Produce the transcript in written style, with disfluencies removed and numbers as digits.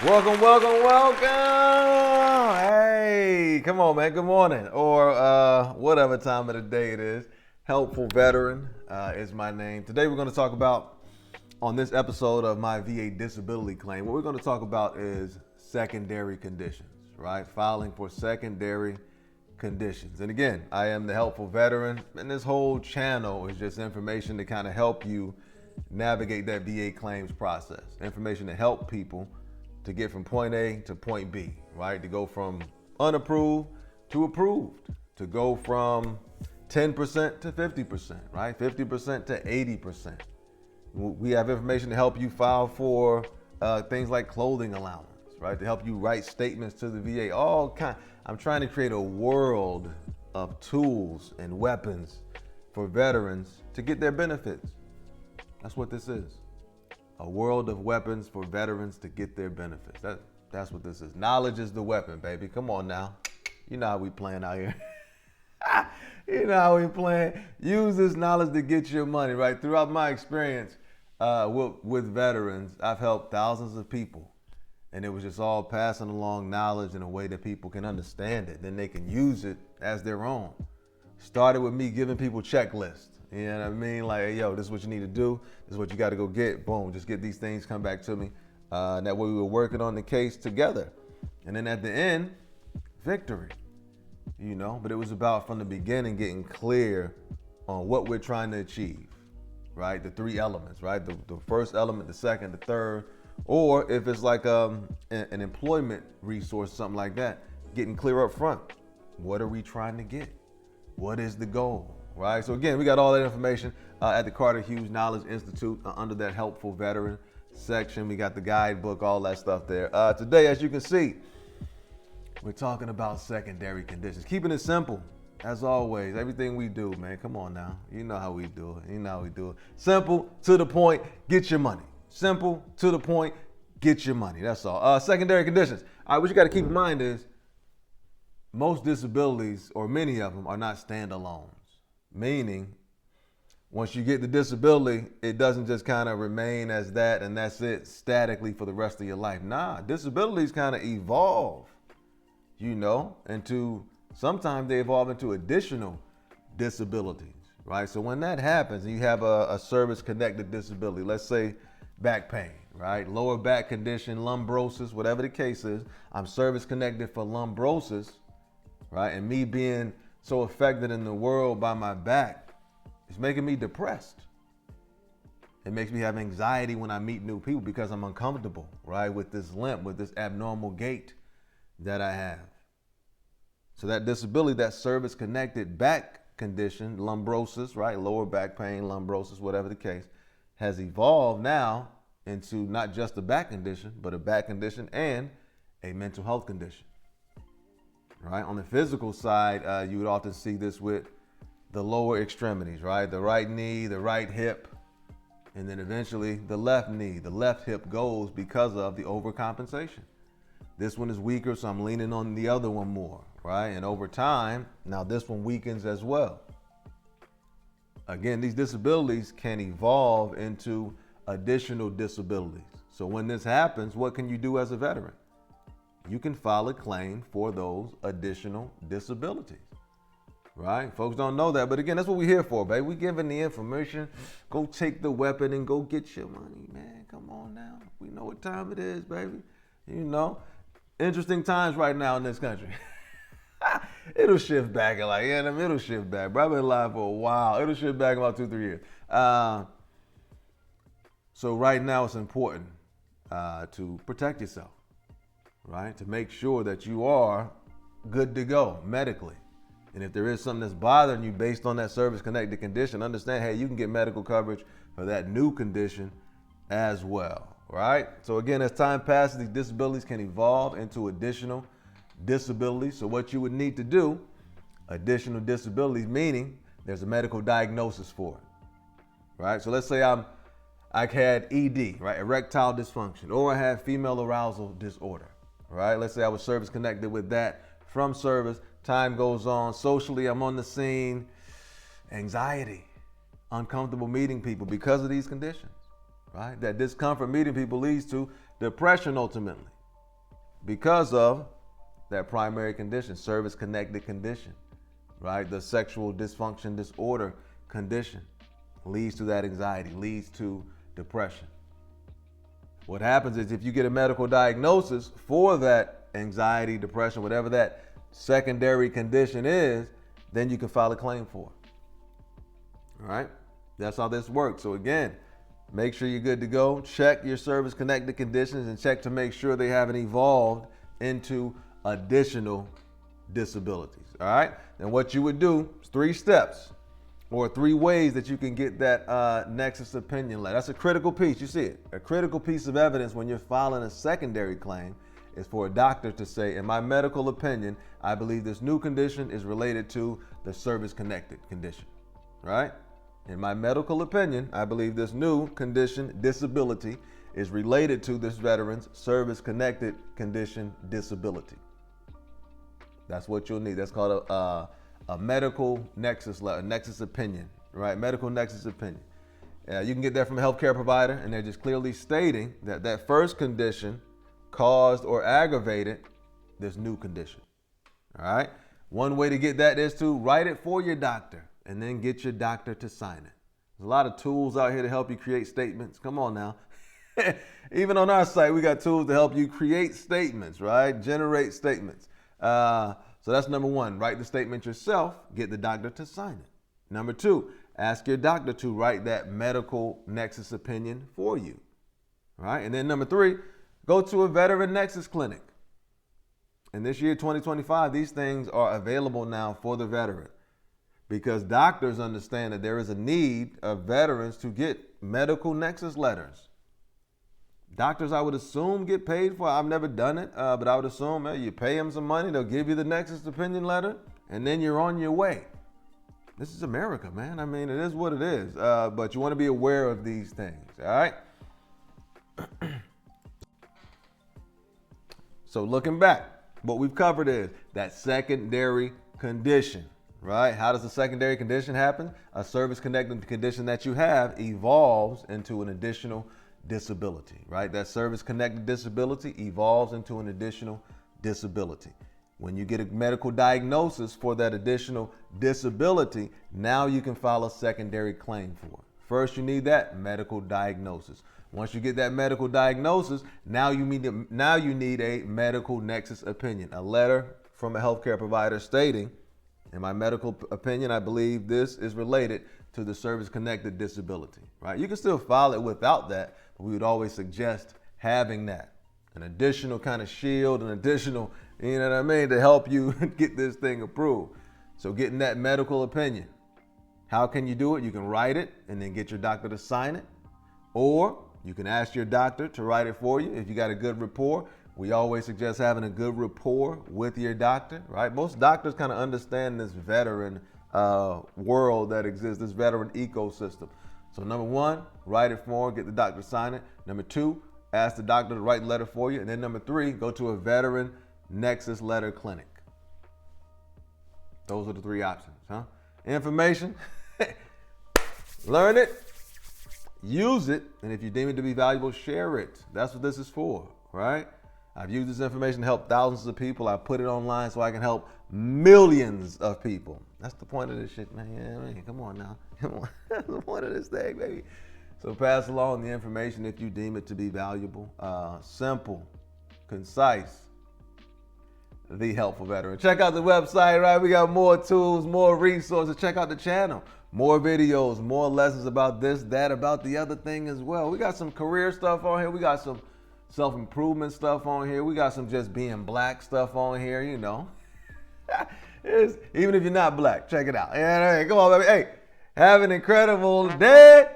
Welcome, welcome, welcome. Hey, come on, man. Good morning, or whatever time of the day it is. Helpful Veteran is my name. Today we're going to talk about, on this episode of my VA disability claim, what we're going to talk about is secondary conditions, right? Filing for secondary conditions. And again, I am the Helpful Veteran, and this whole channel is just information to kind of help you navigate that VA claims process. Information to help people to get from point A to point B, right? To go from unapproved to approved, to go from 10% to 50%, right? 50% to 80%. We have information to help you file for things like clothing allowance, right? To help you write statements to the VA. I'm trying to create a world of tools and weapons for veterans to get their benefits. That's what this is. A world of weapons for veterans to get their benefits. That's what this is. Knowledge is the weapon, baby. Come on now. You know how we playing out here. You know how we playing. Use this knowledge to get your money, right? Throughout my experience with veterans, I've helped thousands of people. And it was just all passing along knowledge in a way that people can understand it. Then they can use it as their own. Started with me giving people checklists. You know what I mean? Like, hey, yo, this is what you need to do. This is what you got to go get. Boom, just get these things, come back to me. That way we were working on the case together. And then at the end, victory. You know, but it was about from the beginning getting clear on what we're trying to achieve, right? The three elements, right? The first element, the second, the third. Or if it's like an employment resource, something like that, getting clear up front. What are we trying to get? What is the goal? Right. So again, we got all that information at the Carter Hughes Knowledge Institute under that Helpful Veteran section. We got the guidebook, all that stuff there. Today, as you can see, we're talking about secondary conditions. Keeping it simple, as always. Everything we do, man. Come on now. You know how we do it. You know how we do it. Simple, to the point, get your money. Simple, to the point, get your money. That's all. Secondary conditions. All right, what you got to keep in mind is most disabilities, or many of them, are not standalones. Meaning, once you get the disability, it doesn't just kind of remain as that and that's it statically for the rest of your life. Nah, disabilities kind of evolve, you know, sometimes they evolve into additional disabilities, right? So when that happens and you have a service-connected disability, let's say back pain, right? Lower back condition, lumbrosis, whatever the case is, I'm service-connected for lumbrosis, right? And me being so affected in the world by my back, it's making me depressed. It makes me have anxiety when I meet new people because I'm uncomfortable, right? With this limp, with this abnormal gait that I have. So that disability, that service-connected back condition, lumbrosis, right? Lower back pain, lumbrosis, whatever the case, has evolved now into not just a back condition, but a back condition and a mental health condition. Right? On the physical side, you would often see this with the lower extremities, right? The right knee, the right hip, and then eventually the left knee, the left hip goes because of the overcompensation. This one is weaker, so I'm leaning on the other one more, right? And over time, now this one weakens as well. Again, these disabilities can evolve into additional disabilities. So when this happens, what can you do as a veteran? You can file a claim for those additional disabilities, right? Folks don't know that, but again, that's what we're here for, baby. We're giving the information. Go take the weapon and go get your money, man. Come on now. We know what time it is, baby. You know, interesting times right now in this country. It'll shift back in it'll shift back. Bro, I've been alive for a while. It'll shift back in about 2-3 years. So right now it's important to protect yourself. Right? To make sure that you are good to go medically. And if there is something that's bothering you based on that service-connected condition, understand, hey, you can get medical coverage for that new condition as well, right? So again, as time passes, these disabilities can evolve into additional disabilities. So what you would need to do, additional disabilities, meaning there's a medical diagnosis for it, right? So let's say I had ED, right? Erectile dysfunction, or I have female arousal disorder. Right? Let's say I was service connected with that from service. Time goes on. Socially, I'm on the scene. Anxiety, uncomfortable meeting people because of these conditions, right? That discomfort meeting people leads to depression ultimately, because of that primary condition, service-connected condition, right? The sexual dysfunction disorder condition leads to that anxiety, leads to depression. What happens is if you get a medical diagnosis for that anxiety, depression, whatever that secondary condition is, then you can file a claim for it. All right? That's how this works. So again, make sure you're good to go. Check your service-connected conditions and check to make sure they haven't evolved into additional disabilities. All right? And what you would do is 3 steps or 3 ways that you can get that nexus opinion letter. That's a critical piece. You see it. A critical piece of evidence when you're filing a secondary claim is for a doctor to say, in my medical opinion, I believe this new condition is related to the service-connected condition. Right? In my medical opinion, I believe this new condition, disability, is related to this veteran's service-connected condition, disability. That's what you'll need. That's called a medical nexus letter, nexus opinion, right? Medical nexus opinion. You can get that from a healthcare provider, and they're just clearly stating that that first condition caused or aggravated this new condition. All right? One way to get that is to write it for your doctor and then get your doctor to sign it. There's a lot of tools out here to help you create statements. Come on now. Even on our site, we got tools to help you create statements, right? Generate statements. So that's number 1. Write the statement yourself. Get the doctor to sign it. Number 2, ask your doctor to write that medical nexus opinion for you. Right? And then number 3, go to a veteran nexus clinic. And this year, 2025, these things are available now for the veteran because doctors understand that there is a need of veterans to get medical nexus letters. Doctors, I would assume, get paid for it. I've never done it, but I would assume you pay them some money, they'll give you the nexus opinion letter, and then you're on your way. This is America, man. I mean, it is what it is, but you want to be aware of these things, all right? So looking back, what we've covered is that secondary condition, right? How does the secondary condition happen? A service-connected condition that you have evolves into an additional disability, right? That service-connected disability evolves into an additional disability. When you get a medical diagnosis for that additional disability, now you can file a secondary claim for it. First, you need that medical diagnosis. Once you get that medical diagnosis, now you need a medical nexus opinion, a letter from a healthcare provider stating, in my medical opinion, I believe this is related to the service-connected disability, right? You can still file it without that, but we would always suggest having that, an additional kind of shield, an additional, you know what I mean, to help you get this thing approved. So getting that medical opinion. How can you do it? You can write it and then get your doctor to sign it, or you can ask your doctor to write it for you if you got a good rapport. We always suggest having a good rapport with your doctor, right? Most doctors kind of understand this veteran world that exists, this veteran ecosystem. So number 1, write it for them, get the doctor to sign it. Number 2, ask the doctor to write the letter for you. And then number 3, go to a veteran nexus letter clinic. Those are the 3 options, huh? Information, learn it, use it, and if you deem it to be valuable, share it. That's what this is for, right? I've used this information to help thousands of people. I put it online so I can help millions of people. That's the point of this shit, man. Yeah, man. Come on now. Come on. That's the point of this thing, baby. So pass along the information if you deem it to be valuable. Simple, concise, the helpful veteran. Check out the website, right? We got more tools, more resources. Check out the channel. More videos, more lessons about this, that, about the other thing as well. We got some career stuff on here. We got some self-improvement stuff on here. We got some just being black stuff on here, you know. Even if you're not black, check it out. Yeah, come on, baby. Hey, have an incredible day.